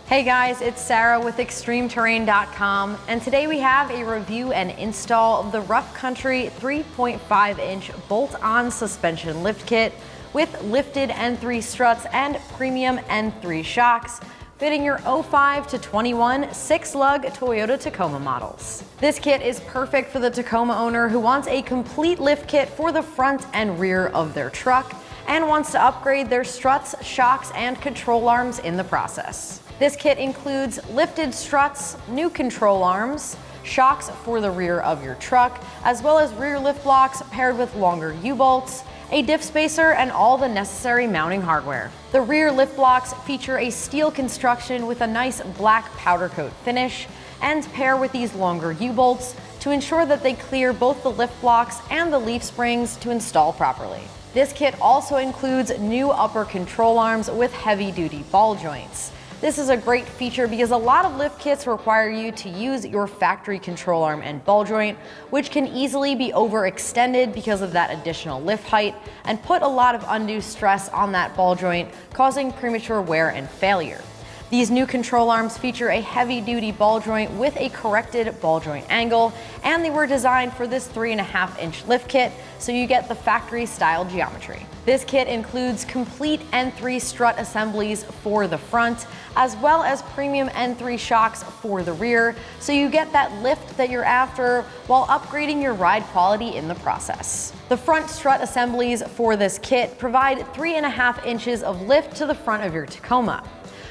Hey guys, it's Sarah with ExtremeTerrain.com, and today we have a review and install of the Rough Country 3.5-inch bolt-on suspension lift kit with lifted N3 struts and premium N3 shocks, fitting your 05 to 21 6-lug Toyota Tacoma models. This kit is perfect for the Tacoma owner who wants a complete lift kit for the front and rear of their truck and wants to upgrade their struts, shocks, and control arms in the process. This kit includes lifted struts, new control arms, shocks for the rear of your truck, as well as rear lift blocks paired with longer U-bolts, a diff spacer, and all the necessary mounting hardware. The rear lift blocks feature a steel construction with a nice black powder coat finish and pair with these longer U-bolts to ensure that they clear both the lift blocks and the leaf springs to install properly. This kit also includes new upper control arms with heavy-duty ball joints. This is a great feature because a lot of lift kits require you to use your factory control arm and ball joint, which can easily be overextended because of that additional lift height and put a lot of undue stress on that ball joint, causing premature wear and failure. These new control arms feature a heavy-duty ball joint with a corrected ball joint angle, and they were designed for this 3.5-inch lift kit, so you get the factory-style geometry. This kit includes complete N3 strut assemblies for the front, as well as premium N3 shocks for the rear, so you get that lift that you're after while upgrading your ride quality in the process. The front strut assemblies for this kit provide 3.5 inches of lift to the front of your Tacoma.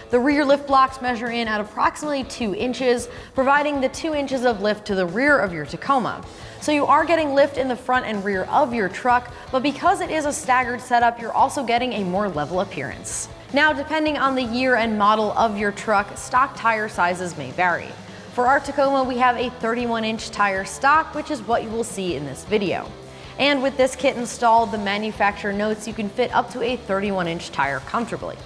The rear lift blocks measure in at approximately 2 inches, providing the 2 inches of lift to the rear of your Tacoma. So you are getting lift in the front and rear of your truck, but because it is a staggered setup, you're also getting a more level appearance. Now, depending on the year and model of your truck, stock tire sizes may vary. For our Tacoma, we have a 31-inch tire stock, which is what you will see in this video. And with this kit installed, the manufacturer notes you can fit up to a 31-inch tire comfortably.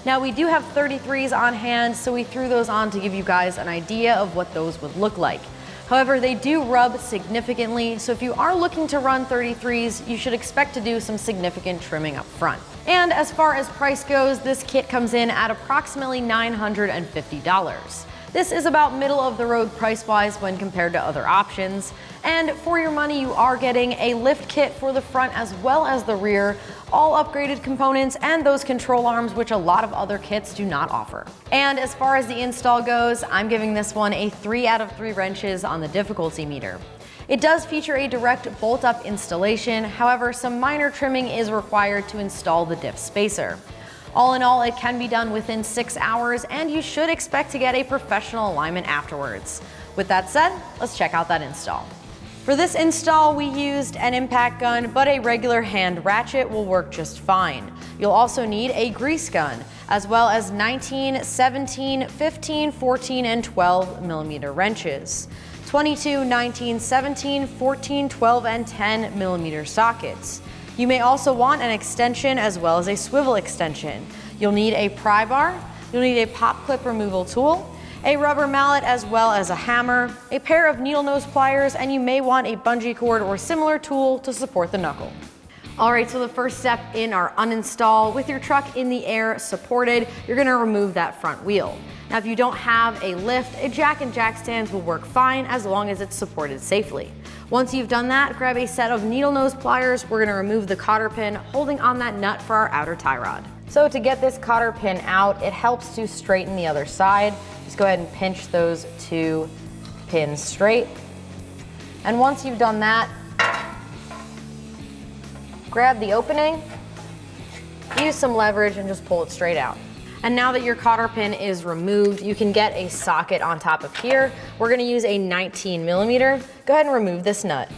Now, we do have 33s on hand, so we threw those on to give you guys an idea of what those would look like. However, they do rub significantly, so if you are looking to run 33s, you should expect to do some significant trimming up front. And as far as price goes, this kit comes in at approximately $950. This is about middle of the road price-wise when compared to other options. And for your money, you are getting a lift kit for the front as well as the rear, all upgraded components and those control arms, which a lot of other kits do not offer. And as far as the install goes, I'm giving this one a 3 out of 3 wrenches on the difficulty meter. It does feature a direct bolt-up installation, however, some minor trimming is required to install the diff spacer. All in all, it can be done within 6 hours, and you should expect to get a professional alignment afterwards. With that said, let's check out that install. For this install, we used an impact gun, but a regular hand ratchet will work just fine. You'll also need a grease gun, as well as 19, 17, 15, 14, and 12 millimeter wrenches, 22, 19, 17, 14, 12, and 10 millimeter sockets. You may also want an extension as well as a swivel extension. You'll need a pry bar, you'll need a pop clip removal tool, a rubber mallet as well as a hammer, a pair of needle nose pliers, and you may want a bungee cord or similar tool to support the knuckle. Alright, so the first step in our uninstall, with your truck in the air supported, you're going to remove that front wheel. Now if you don't have a lift, a jack and jack stands will work fine as long as it's supported safely. Once you've done that, grab a set of needle nose pliers. We're going to remove the cotter pin holding on that nut for our outer tie rod. So to get this cotter pin out, it helps to straighten the other side. Just go ahead and pinch those 2 pins straight. And once you've done that, grab the opening, use some leverage, and just pull it straight out. And now that your cotter pin is removed, you can get a socket on top of here. We're gonna use a 19 millimeter. Go ahead and remove this nut.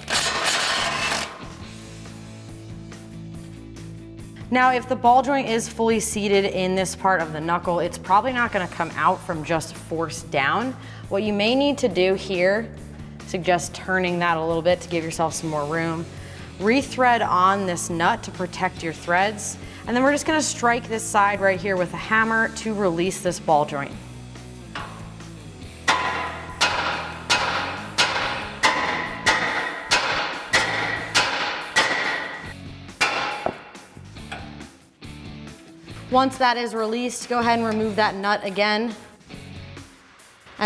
Now, if the ball joint is fully seated in this part of the knuckle, it's probably not gonna come out from just force down. What you may need to do here, suggest turning that a little bit to give yourself some more room. Rethread on this nut to protect your threads. And then we're just gonna strike this side right here with a hammer to release this ball joint. Once that is released, go ahead and remove that nut again.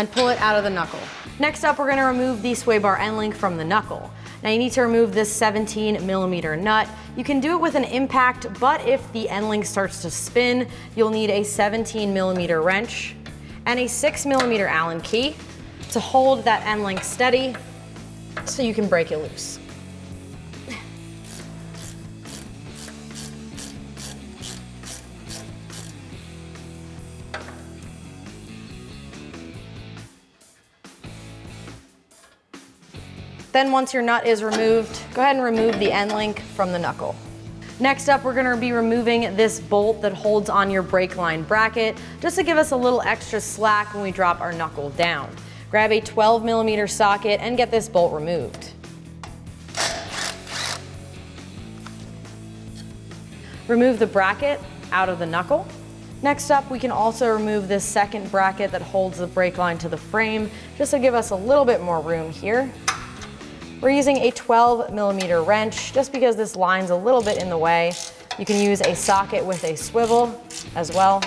and pull it out of the knuckle. Next up, we're gonna remove the sway bar end link from the knuckle. Now you need to remove this 17mm nut. You can do it with an impact, but if the end link starts to spin, you'll need a 17mm wrench and a 6mm Allen key to hold that end link steady so you can break it loose. Then once your nut is removed, go ahead and remove the end link from the knuckle. Next up, we're gonna be removing this bolt that holds on your brake line bracket, just to give us a little extra slack when we drop our knuckle down. Grab a 12mm socket and get this bolt removed. Remove the bracket out of the knuckle. Next up, we can also remove this second bracket that holds the brake line to the frame, just to give us a little bit more room here. We're using a 12mm wrench just because this line's a little bit in the way. You can use a socket with a swivel as well.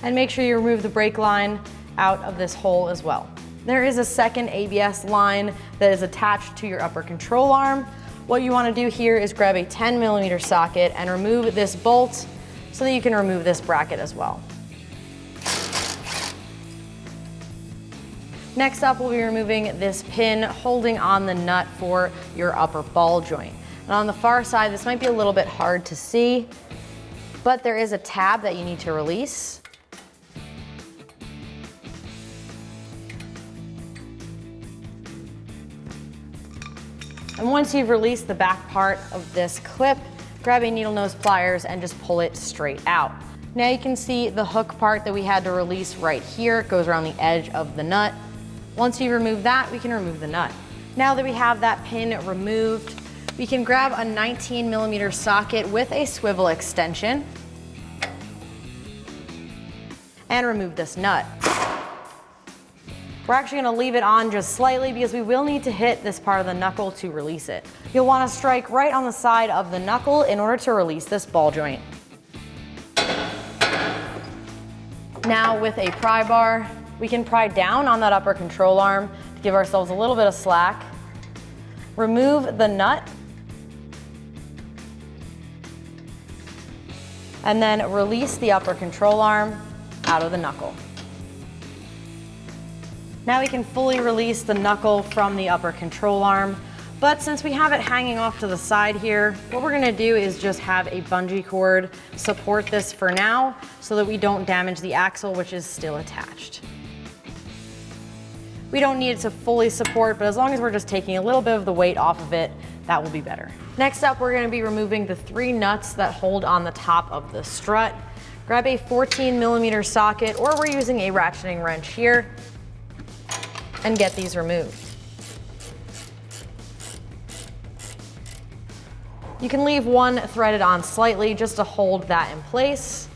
And make sure you remove the brake line out of this hole as well. There is a second ABS line that is attached to your upper control arm. What you want to do here is grab a 10mm socket and remove this bolt so that you can remove this bracket as well. Next up, we'll be removing this pin holding on the nut for your upper ball joint. And on the far side, this might be a little bit hard to see, but there is a tab that you need to release. And once you've released the back part of this clip, grab a needle nose pliers and just pull it straight out. Now you can see the hook part that we had to release right here. It goes around the edge of the nut. Once you remove that, we can remove the nut. Now that we have that pin removed, we can grab a 19mm socket with a swivel extension and remove this nut. We're actually gonna leave it on just slightly because we will need to hit this part of the knuckle to release it. You'll wanna strike right on the side of the knuckle in order to release this ball joint. Now with a pry bar, we can pry down on that upper control arm to give ourselves a little bit of slack. Remove the nut. And then release the upper control arm out of the knuckle. Now we can fully release the knuckle from the upper control arm, but since we have it hanging off to the side here, what we're gonna do is just have a bungee cord support this for now so that we don't damage the axle, which is still attached. We don't need it to fully support, but as long as we're just taking a little bit of the weight off of it, that will be better. Next up, we're gonna be removing the 3 nuts that hold on the top of the strut. Grab a 14mm socket, or we're using a ratcheting wrench here, and get these removed. You can leave one threaded on slightly just to hold that in place.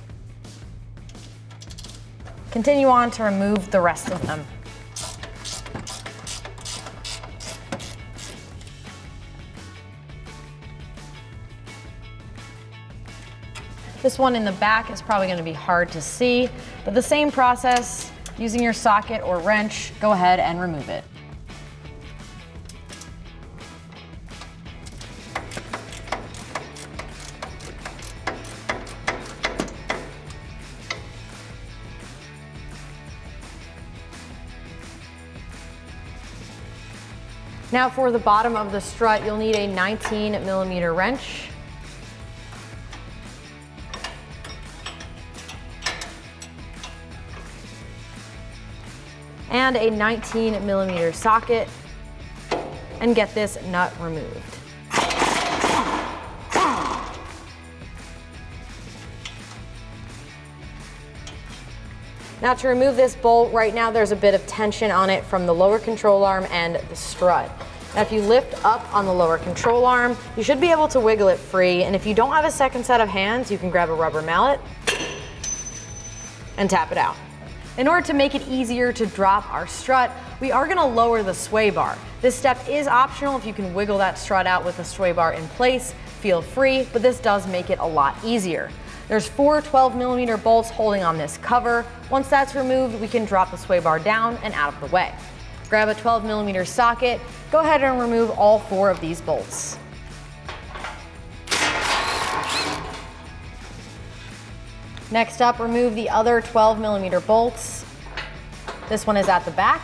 Continue on to remove the rest of them. This one in the back is probably going to be hard to see, but the same process. Using your socket or wrench, go ahead and remove it. Now for the bottom of the strut, you'll need a 19mm wrench. And a 19mm socket, and get this nut removed. Now to remove this bolt, right now there's a bit of tension on it from the lower control arm and the strut. Now if you lift up on the lower control arm, you should be able to wiggle it free, and if you don't have a second set of hands, you can grab a rubber mallet and tap it out. In order to make it easier to drop our strut, we are gonna lower the sway bar. This step is optional if you can wiggle that strut out with the sway bar in place. feel free, but this does make it a lot easier. There's 4 12mm bolts holding on this cover. Once that's removed, we can drop the sway bar down and out of the way. Grab a 12mm socket, go ahead and remove all 4 of these bolts. Next up, remove the other 12mm bolts. This one is at the back.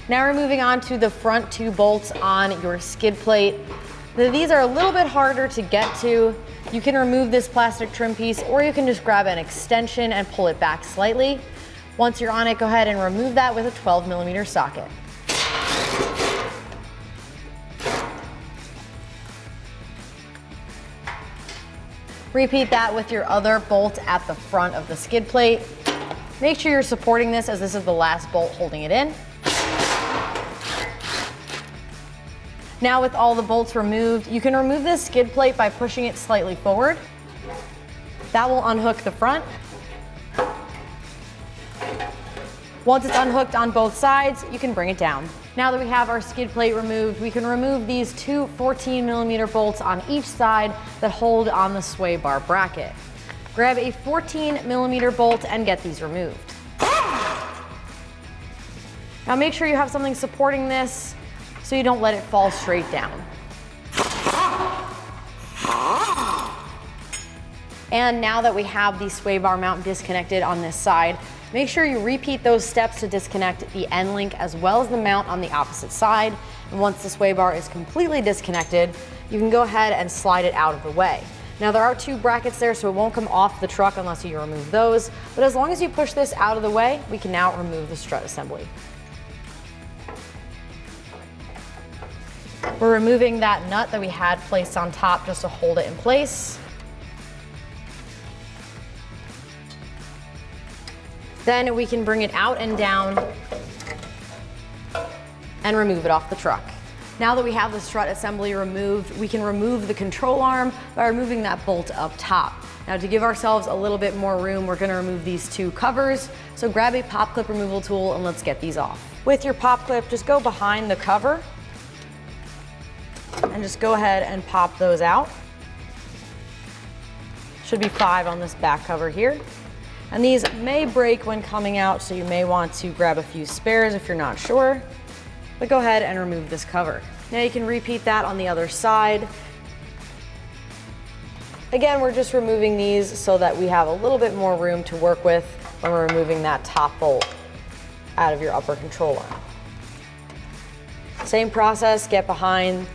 Now we're moving on to the front 2 bolts on your skid plate. These are a little bit harder to get to. You can remove this plastic trim piece, or you can just grab an extension and pull it back slightly. Once you're on it, go ahead and remove that with a 12mm socket. Repeat that with your other bolt at the front of the skid plate. Make sure you're supporting this, as this is the last bolt holding it in. Now with all the bolts removed, you can remove this skid plate by pushing it slightly forward. That will unhook the front. Once it's unhooked on both sides, you can bring it down. Now that we have our skid plate removed, we can remove these 2 14mm bolts on each side that hold on the sway bar bracket. Grab a 14mm bolt and get these removed. Now make sure you have something supporting this so you don't let it fall straight down. And now that we have the sway bar mount disconnected on this side, make sure you repeat those steps to disconnect the end link as well as the mount on the opposite side. And once the sway bar is completely disconnected, you can go ahead and slide it out of the way. Now there are 2 brackets there, so it won't come off the truck unless you remove those. But as long as you push this out of the way, we can now remove the strut assembly. We're removing that nut that we had placed on top just to hold it in place. Then we can bring it out and down and remove it off the truck. Now that we have the strut assembly removed, we can remove the control arm by removing that bolt up top. Now to give ourselves a little bit more room, we're gonna remove these 2 covers. So grab a pop clip removal tool and let's get these off. With your pop clip, just go behind the cover and just go ahead and pop those out. Should be 5 on this back cover here. And these may break when coming out, so you may want to grab a few spares if you're not sure. But go ahead and remove this cover. Now you can repeat that on the other side. Again, we're just removing these so that we have a little bit more room to work with when we're removing that top bolt out of your upper control arm. Same process, get behind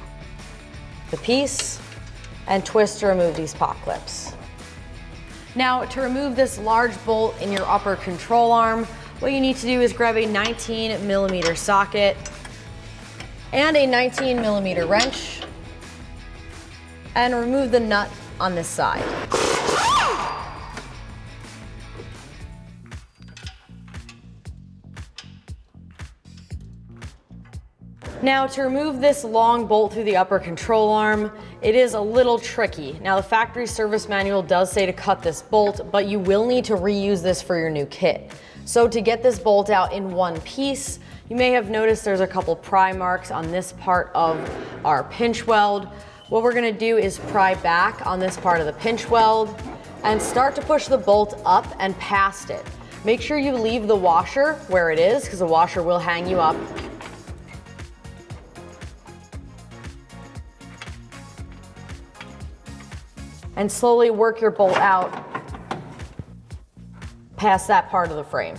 the piece and twist to remove these pop clips. Now to remove this large bolt in your upper control arm, what you need to do is grab a 19mm socket and a 19mm wrench and remove the nut on this side. Now to remove this long bolt through the upper control arm, it is a little tricky. Now the factory service manual does say to cut this bolt, but you will need to reuse this for your new kit. So to get this bolt out in one piece, you may have noticed there's a couple pry marks on this part of our pinch weld. What we're gonna do is pry back on this part of the pinch weld and start to push the bolt up and past it. Make sure you leave the washer where it is, because the washer will hang you up. And slowly work your bolt out past that part of the frame.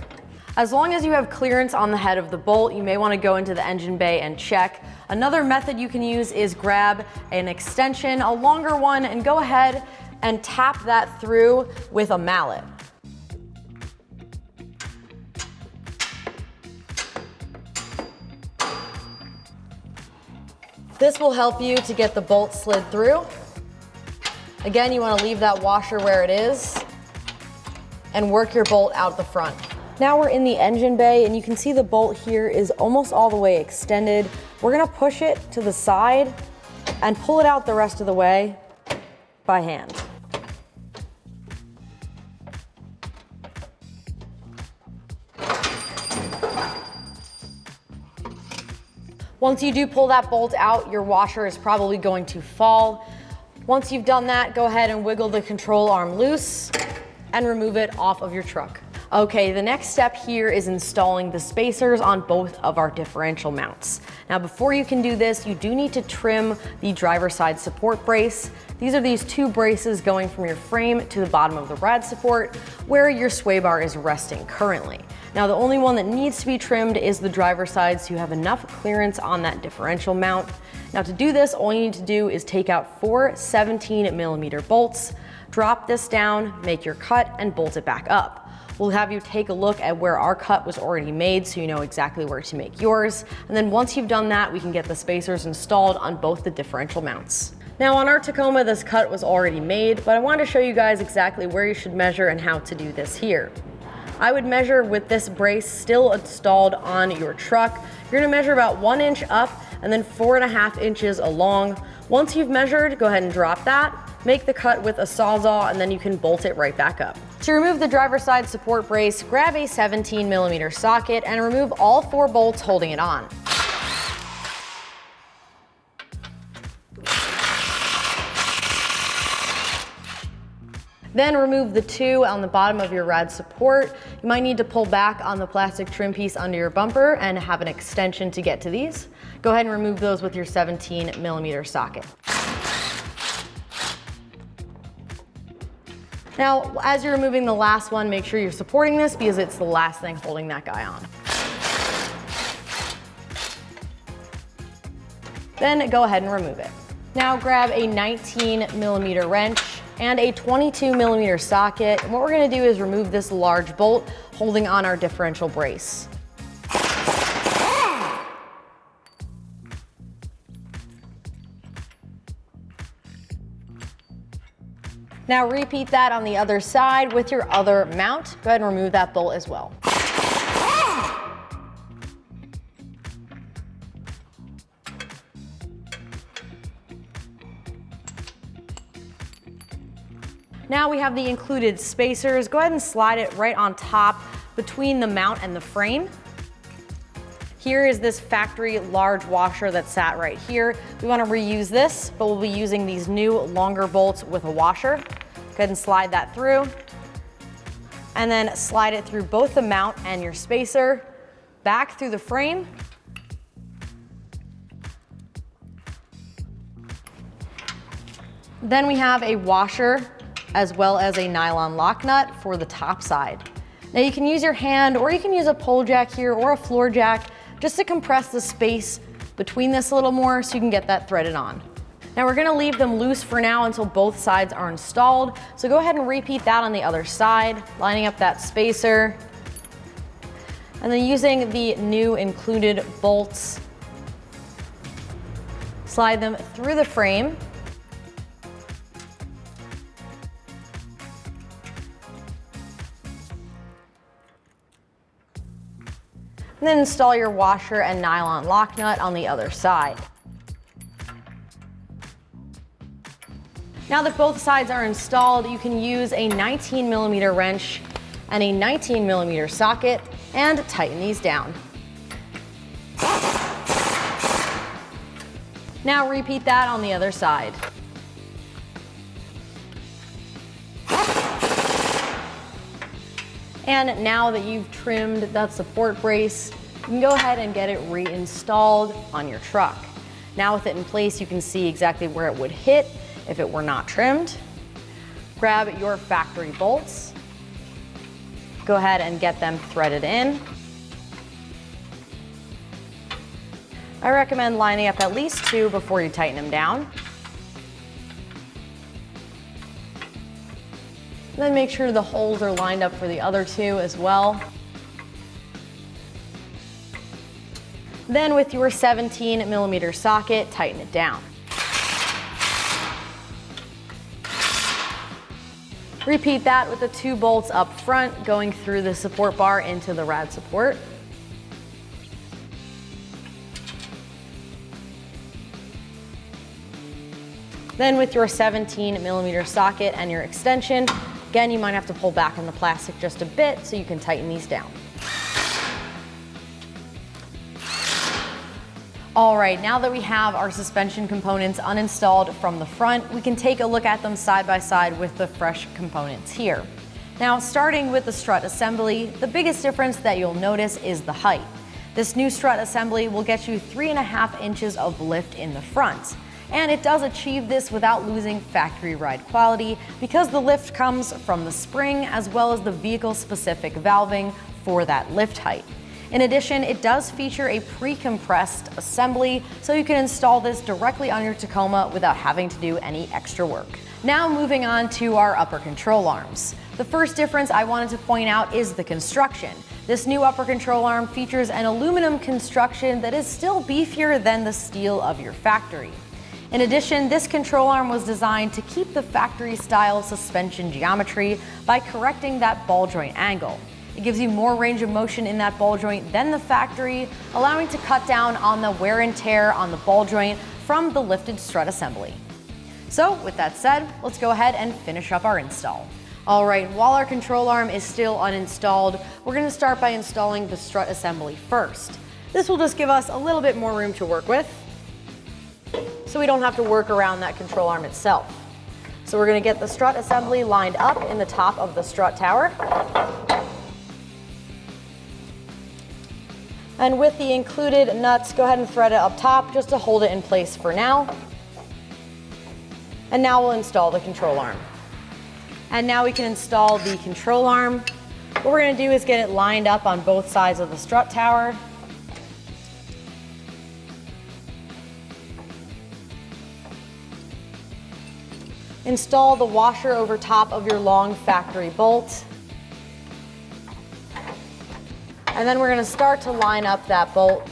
As long as you have clearance on the head of the bolt, you may want to go into the engine bay and check. Another method you can use is grab an extension, a longer one, and go ahead and tap that through with a mallet. This will help you to get the bolt slid through. Again, you want to leave that washer where it is and work your bolt out the front. Now we're in the engine bay and you can see the bolt here is almost all the way extended. We're gonna push it to the side and pull it out the rest of the way by hand. Once you do pull that bolt out, your washer is probably going to fall. Once you've done that, go ahead and wiggle the control arm loose and remove it off of your truck. Okay, the next step here is installing the spacers on both of our differential mounts. Now, before you can do this, you do need to trim the driver's side support brace. These are these two braces going from your frame to the bottom of the rad support where your sway bar is resting currently. Now, the only one that needs to be trimmed is the driver's side so you have enough clearance on that differential mount. Now, to do this, all you need to do is take out 4 17mm bolts, drop this down, make your cut, and bolt it back up. We'll have you take a look at where our cut was already made so you know exactly where to make yours. And then once you've done that, we can get the spacers installed on both the differential mounts. Now on our Tacoma, this cut was already made, but I wanted to show you guys exactly where you should measure and how to do this here. I would measure with this brace still installed on your truck. You're gonna measure about 1 inch up and then 4.5 inches along. Once you've measured, go ahead and drop that. Make the cut with a Sawzall and then you can bolt it right back up. To remove the driver's side support brace, grab a 17mm socket and remove all 4 bolts holding it on. Then remove the 2 on the bottom of your rad support. You might need to pull back on the plastic trim piece under your bumper and have an extension to get to these. Go ahead and remove those with your 17mm socket. Now, as you're removing the last one, make sure you're supporting this because it's the last thing holding that guy on. Then go ahead and remove it. Now grab a 19mm wrench and a 22mm socket. And what we're gonna do is remove this large bolt holding on our differential brace. Now repeat that on the other side with your other mount. Go ahead and remove that bolt as well. Now we have the included spacers. Go ahead and slide it right on top between the mount and the frame. Here is this factory large washer that sat right here. We want to reuse this, but we'll be using these new longer bolts with a washer. Go ahead and slide that through. And then slide it through both the mount and your spacer, back through the frame. Then we have a washer as well as a nylon lock nut for the top side. Now you can use your hand or you can use a pole jack here or a floor jack just to compress the space between this a little more so you can get that threaded on. Now we're gonna leave them loose for now until both sides are installed. So go ahead and repeat that on the other side, lining up that spacer. And then using the new included bolts, slide them through the frame. And then install your washer and nylon lock nut on the other side. Now that both sides are installed, you can use a 19mm wrench and a 19mm socket and tighten these down. Now repeat that on the other side. And now that you've trimmed that support brace, you can go ahead and get it reinstalled on your truck. Now with it in place, you can see exactly where it would hit if it were not trimmed. Grab your factory bolts. Go ahead and get them threaded in. I recommend lining up at least 2 before you tighten them down. Then make sure the holes are lined up for the other 2 as well. Then with your 17mm socket, tighten it down. Repeat that with the 2 bolts up front going through the support bar into the rad support. Then with your 17mm socket and your extension, again, you might have to pull back on the plastic just a bit so you can tighten these down. All right, now that we have our suspension components uninstalled from the front, we can take a look at them side by side with the fresh components here. Now, starting with the strut assembly, the biggest difference that you'll notice is the height. This new strut assembly will get you 3.5 inches of lift in the front. And it does achieve this without losing factory ride quality because the lift comes from the spring as well as the vehicle-specific valving for that lift height. In addition, it does feature a pre-compressed assembly, so you can install this directly on your Tacoma without having to do any extra work. Now moving on to our upper control arms. The first difference I wanted to point out is the construction. This new upper control arm features an aluminum construction that is still beefier than the steel of your factory. In addition, this control arm was designed to keep the factory-style suspension geometry by correcting that ball joint angle. It gives you more range of motion in that ball joint than the factory, allowing to cut down on the wear and tear on the ball joint from the lifted strut assembly. So with that said, let's go ahead and finish up our install. All right, while our control arm is still uninstalled, we're going to start by installing the strut assembly first. This will just give us a little bit more room to work with, so we don't have to work around that control arm itself. So we're going to get the strut assembly lined up in the top of the strut tower. And with the included nuts, go ahead and thread it up top just to hold it in place for now. And now we'll install the control arm. And now we can install the control arm. What we're going to do is get it lined up on both sides of the strut tower. Install the washer over top of your long factory bolt. And then we're going to start to line up that bolt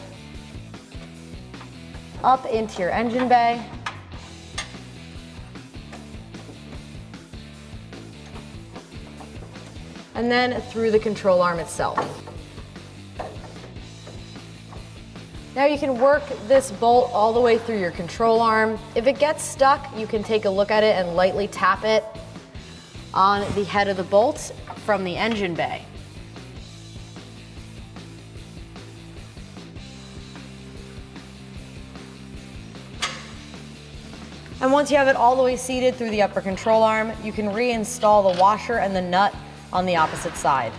up into your engine bay. And then through the control arm itself. Now you can work this bolt all the way through your control arm. If it gets stuck, you can take a look at it and lightly tap it on the head of the bolt from the engine bay. And once you have it all the way seated through the upper control arm, you can reinstall the washer and the nut on the opposite side.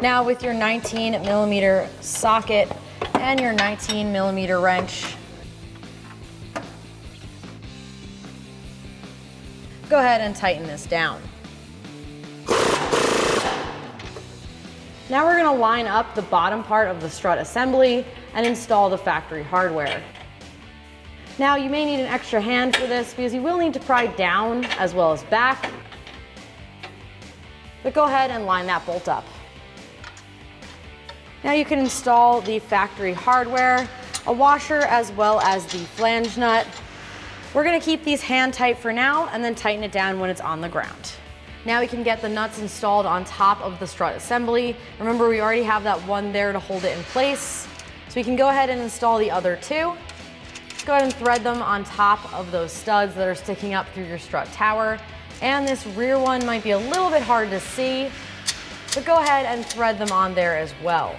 Now with your 19mm socket and your 19mm wrench, go ahead and tighten this down. Now we're going to line up the bottom part of the strut assembly and install the factory hardware. Now you may need an extra hand for this because you will need to pry down as well as back. But go ahead and line that bolt up. Now you can install the factory hardware, a washer as well as the flange nut. We're going to keep these hand tight for now and then tighten it down when it's on the ground. Now we can get the nuts installed on top of the strut assembly. Remember, we already have that one there to hold it in place. So we can go ahead and install the other two. Just go ahead and thread them on top of those studs that are sticking up through your strut tower. And this rear one might be a little bit hard to see, but go ahead and thread them on there as well.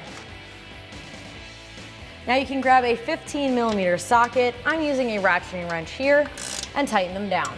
Now you can grab a 15mm socket, I'm using a ratcheting wrench here, and tighten them down.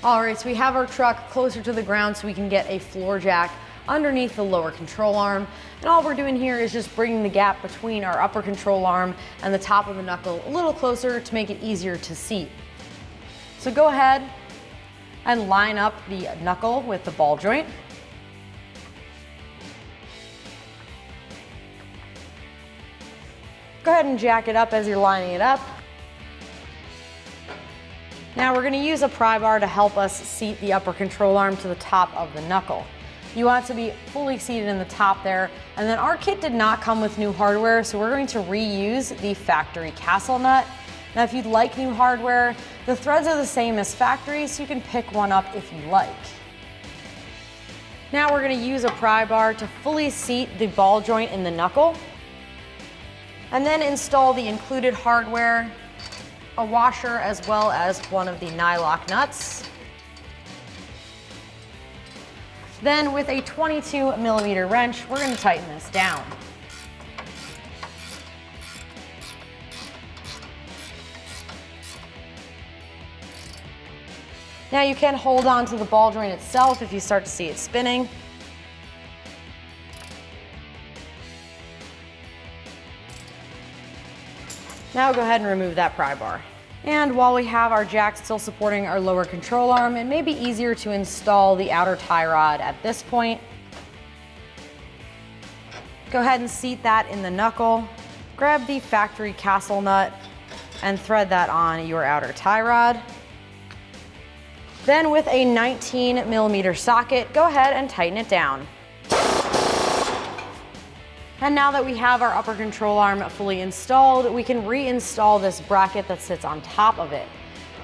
All right, so we have our truck closer to the ground so we can get a floor jack underneath the lower control arm. And all we're doing here is just bringing the gap between our upper control arm and the top of the knuckle a little closer to make it easier to seat. So go ahead and line up the knuckle with the ball joint. Go ahead and jack it up as you're lining it up. Now we're going to use a pry bar to help us seat the upper control arm to the top of the knuckle. You want it to be fully seated in the top there. And then our kit did not come with new hardware, so we're going to reuse the factory castle nut. Now if you'd like new hardware, the threads are the same as factory, so you can pick one up if you like. Now we're going to use a pry bar to fully seat the ball joint in the knuckle, and then install the included hardware, a washer, as well as one of the nylock nuts. Then with a 22mm wrench, we're going to tighten this down. Now you can hold on to the ball joint itself if you start to see it spinning. Now go ahead and remove that pry bar. And while we have our jack still supporting our lower control arm, it may be easier to install the outer tie rod at this point. Go ahead and seat that in the knuckle. Grab the factory castle nut and thread that on your outer tie rod. Then with a 19mm socket, go ahead and tighten it down. And now that we have our upper control arm fully installed, we can reinstall this bracket that sits on top of it.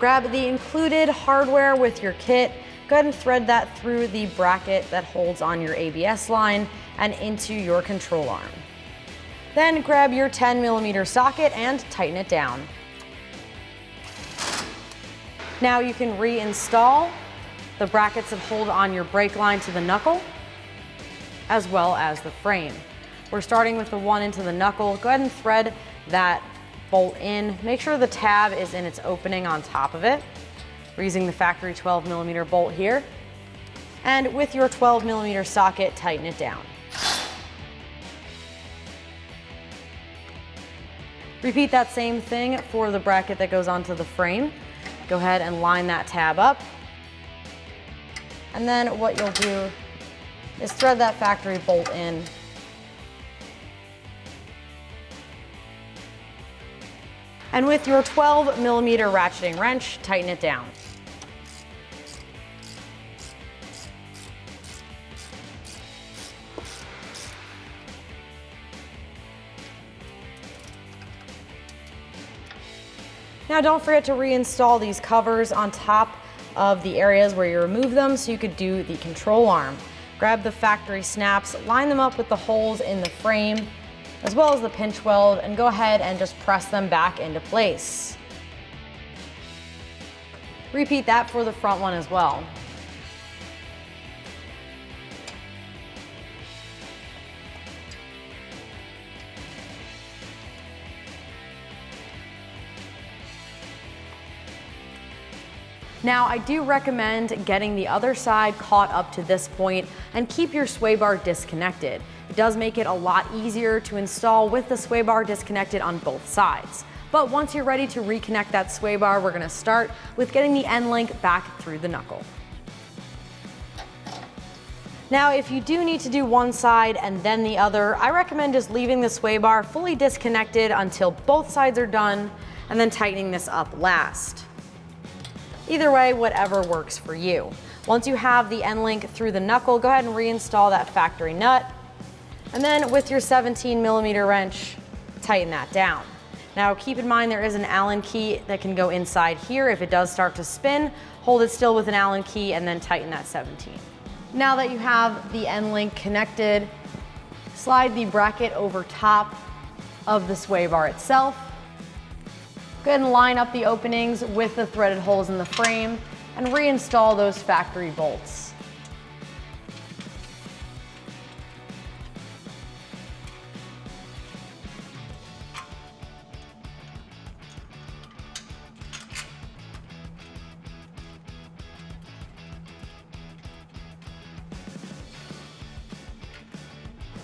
Grab the included hardware with your kit, go ahead and thread that through the bracket that holds on your ABS line and into your control arm. Then grab your 10mm socket and tighten it down. Now you can reinstall the brackets that hold on your brake line to the knuckle, as well as the frame. We're starting with the one into the knuckle. Go ahead and thread that bolt in. Make sure the tab is in its opening on top of it. We're using the factory 12mm bolt here. And with your 12mm socket, tighten it down. Repeat that same thing for the bracket that goes onto the frame. Go ahead and line that tab up. And then what you'll do is thread that factory bolt in. And with your 12mm ratcheting wrench, tighten it down. Now don't forget to reinstall these covers on top of the areas where you remove them so you could do the control arm. Grab the factory snaps, line them up with the holes in the frame, as well as the pinch weld, and go ahead and just press them back into place. Repeat that for the front one as well. Now, I do recommend getting the other side caught up to this point and keep your sway bar disconnected. It does make it a lot easier to install with the sway bar disconnected on both sides. But once you're ready to reconnect that sway bar, we're gonna start with getting the end link back through the knuckle. Now, if you do need to do one side and then the other, I recommend just leaving the sway bar fully disconnected until both sides are done and then tightening this up last. Either way, whatever works for you. Once you have the end link through the knuckle, go ahead and reinstall that factory nut. And then with your 17mm wrench, tighten that down. Now keep in mind there is an Allen key that can go inside here. If it does start to spin, hold it still with an Allen key and then tighten that 17. Now that you have the end link connected, slide the bracket over top of the sway bar itself. Go ahead and line up the openings with the threaded holes in the frame and reinstall those factory bolts.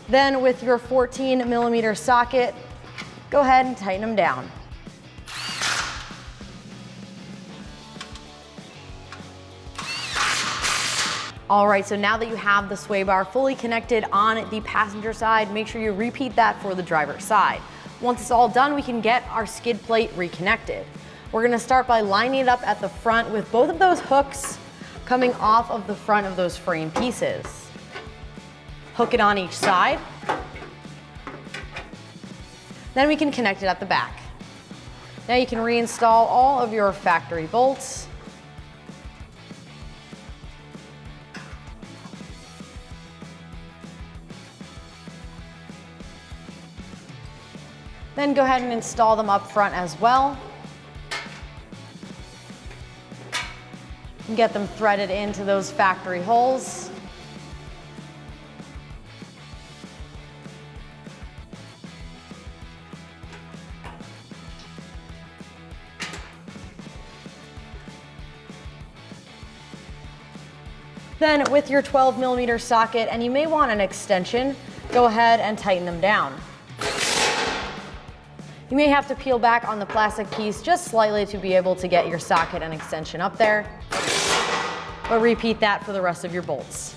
Then with your 14mm socket, go ahead and tighten them down. All right, so now that you have the sway bar fully connected on the passenger side, make sure you repeat that for the driver's side. Once it's all done, we can get our skid plate reconnected. We're gonna start by lining it up at the front with both of those hooks coming off of the front of those frame pieces. Hook it on each side. Then we can connect it at the back. Now you can reinstall all of your factory bolts. Then go ahead and install them up front as well. And get them threaded into those factory holes. Then with your 12mm socket, and you may want an extension, go ahead and tighten them down. You may have to peel back on the plastic piece just slightly to be able to get your socket and extension up there, but repeat that for the rest of your bolts.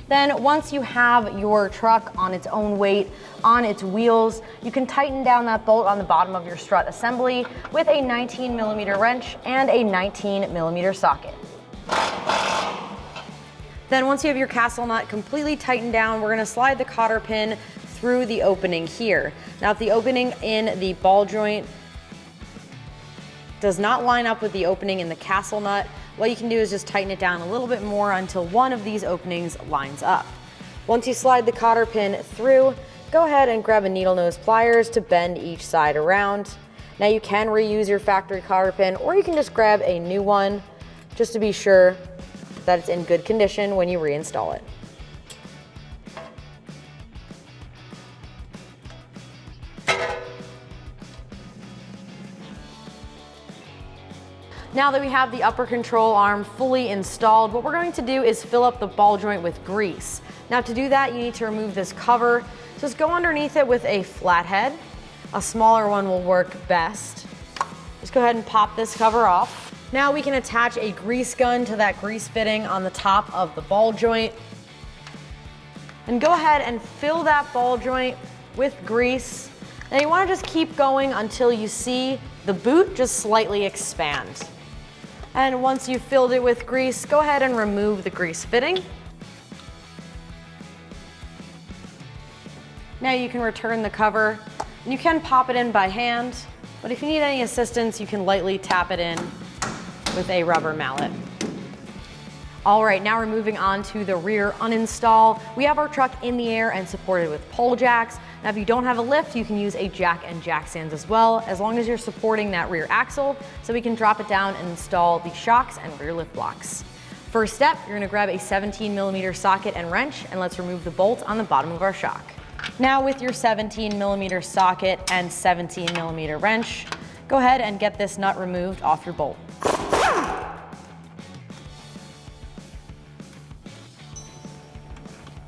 Then once you have your truck on its own weight, on its wheels, you can tighten down that bolt on the bottom of your strut assembly with a 19mm wrench and a 19mm socket. Then once you have your castle nut completely tightened down, we're gonna slide the cotter pin through the opening here. Now if the opening in the ball joint does not line up with the opening in the castle nut, what you can do is just tighten it down a little bit more until one of these openings lines up. Once you slide the cotter pin through, go ahead and grab a needle nose pliers to bend each side around. Now you can reuse your factory cotter pin, or you can just grab a new one just to be sure that it's in good condition when you reinstall it. Now that we have the upper control arm fully installed, what we're going to do is fill up the ball joint with grease. Now to do that, you need to remove this cover. Just go underneath it with a flathead. A smaller one will work best. Just go ahead and pop this cover off. Now we can attach a grease gun to that grease fitting on the top of the ball joint. And go ahead and fill that ball joint with grease. Now you want to just keep going until you see the boot just slightly expand. And once you've filled it with grease, go ahead and remove the grease fitting. Now you can return the cover. And you can pop it in by hand, but if you need any assistance, you can lightly tap it in with a rubber mallet. All right, now we're moving on to the rear uninstall. We have our truck in the air and supported with pole jacks. Now, if you don't have a lift, you can use a jack and jack stands as well, as long as you're supporting that rear axle, so we can drop it down and install the shocks and rear lift blocks. First step, you're gonna grab a 17mm socket and wrench, and let's remove the bolt on the bottom of our shock. Now with your 17mm socket and 17mm wrench, go ahead and get this nut removed off your bolt.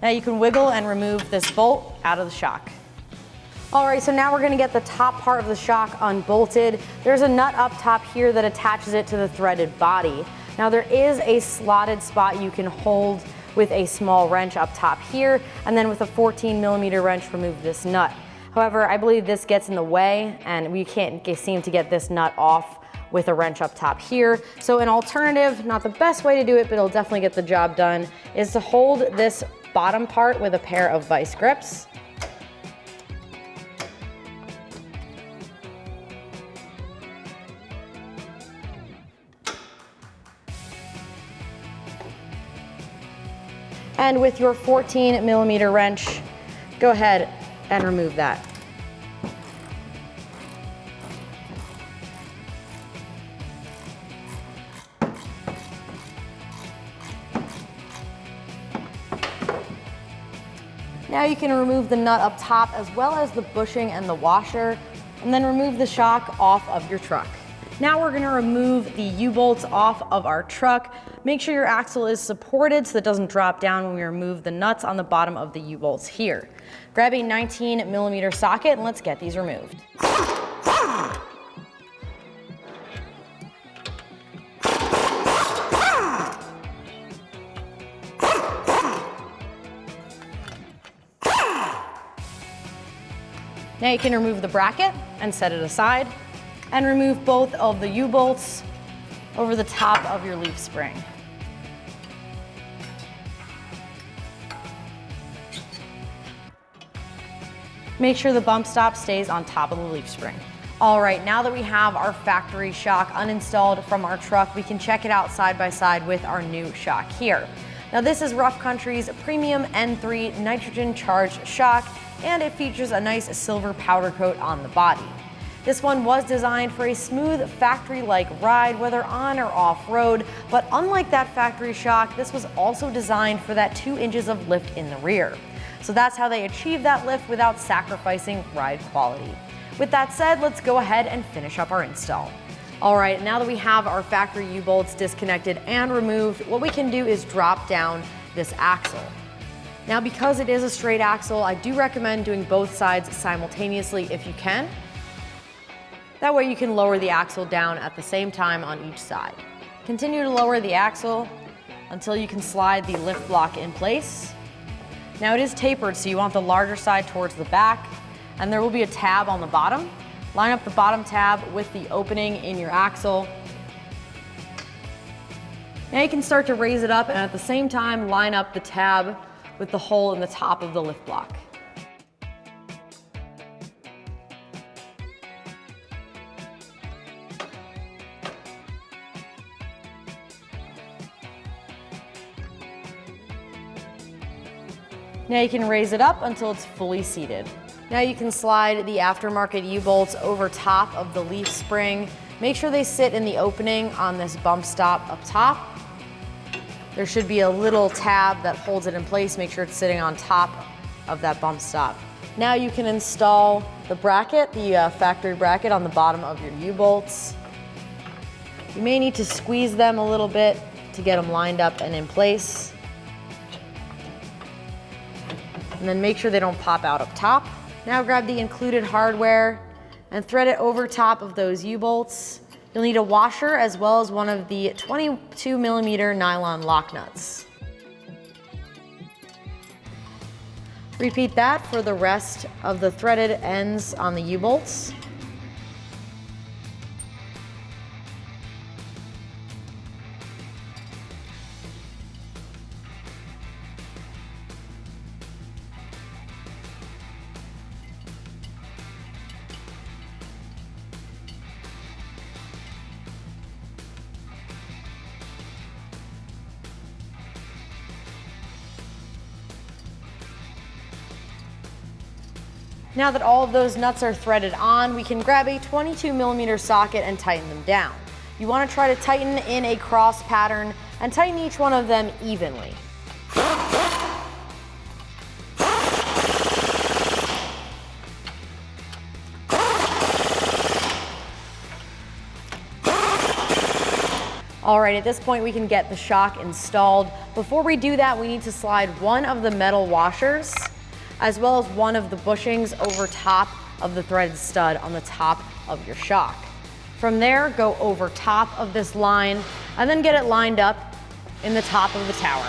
Now you can wiggle and remove this bolt out of the shock. All right, so now we're gonna get the top part of the shock unbolted. There's a nut up top here that attaches it to the threaded body. Now there is a slotted spot you can hold with a small wrench up top here, and then with a 14mm wrench remove this nut. However, I believe this gets in the way and we can't seem to get this nut off with a wrench up top here. So an alternative, not the best way to do it, but it'll definitely get the job done, is to hold this bottom part with a pair of vice grips. And with your 14mm wrench, go ahead and remove that. Now you can remove the nut up top as well as the bushing and the washer, and then remove the shock off of your truck. Now we're gonna remove the U-bolts off of our truck. Make sure your axle is supported so it doesn't drop down when we remove the nuts on the bottom of the U-bolts here. Grab a 19mm socket and let's get these removed. Now you can remove the bracket and set it aside, and remove both of the U-bolts over the top of your leaf spring. Make sure the bump stop stays on top of the leaf spring. All right, now that we have our factory shock uninstalled from our truck, we can check it out side by side with our new shock here. Now this is Rough Country's premium N3 nitrogen charged shock, and it features a nice silver powder coat on the body. This one was designed for a smooth factory-like ride, whether on or off-road, but unlike that factory shock, this was also designed for that 2 inches of lift in the rear. So that's how they achieved that lift without sacrificing ride quality. With that said, let's go ahead and finish up our install. All right, now that we have our factory U-bolts disconnected and removed, what we can do is drop down this axle. Now, because it is a straight axle, I do recommend doing both sides simultaneously if you can. That way you can lower the axle down at the same time on each side. Continue to lower the axle until you can slide the lift block in place. Now it is tapered, so you want the larger side towards the back, and there will be a tab on the bottom. Line up the bottom tab with the opening in your axle. Now you can start to raise it up and at the same time line up the tab with the hole in the top of the lift block. Now you can raise it up until it's fully seated. Now you can slide the aftermarket U-bolts over top of the leaf spring. Make sure they sit in the opening on this bump stop up top. There should be a little tab that holds it in place. Make sure it's sitting on top of that bump stop. Now you can install the bracket, the factory bracket on the bottom of your U-bolts. You may need to squeeze them a little bit to get them lined up and in place. And then make sure they don't pop out up top. Now grab the included hardware and thread it over top of those U-bolts. You'll need a washer as well as one of the 22mm nylon lock nuts. Repeat that for the rest of the threaded ends on the U-bolts. Now that all of those nuts are threaded on, we can grab a 22mm socket and tighten them down. You want to try to tighten in a cross pattern and tighten each one of them evenly. All right, at this point we can get the shock installed. Before we do that, we need to slide one of the metal washers as well as one of the bushings over top of the threaded stud on the top of your shock. From there, go over top of this line and then get it lined up in the top of the tower.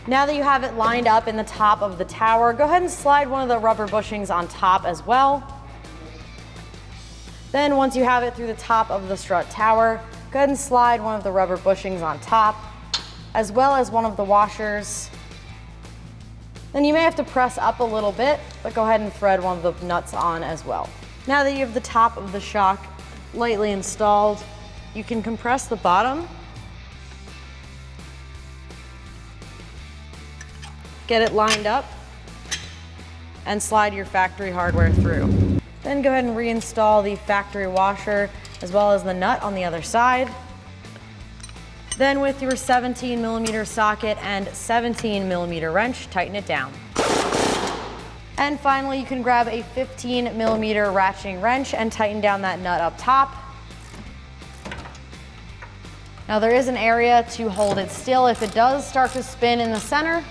Now that you have it lined up in the top of the tower, go ahead and slide one of the rubber bushings on top as well. Then once you have it through the top of the strut tower, go ahead and slide one of the rubber bushings on top, as well as one of the washers. Then you may have to press up a little bit, but go ahead and thread one of the nuts on as well. Now that you have the top of the shock lightly installed, you can compress the bottom, get it lined up, and slide your factory hardware through. Then go ahead and reinstall the factory washer as well as the nut on the other side. Then with your 17mm socket and 17mm wrench, tighten it down. And finally, you can grab a 15mm ratcheting wrench and tighten down that nut up top. Now there is an area to hold it still if it does start to spin in the center,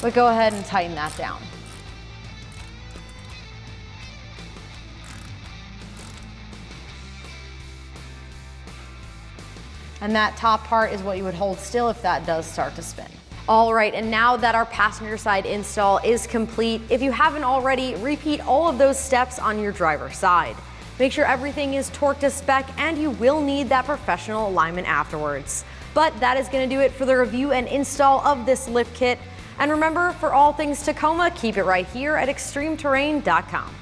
but go ahead and tighten that down. And that top part is what you would hold still if that does start to spin. All right, and now that our passenger side install is complete, if you haven't already, repeat all of those steps on your driver's side. Make sure everything is torqued to spec, and you will need that professional alignment afterwards. But that is going to do it for the review and install of this lift kit. And remember, for all things Tacoma, keep it right here at extremeterrain.com.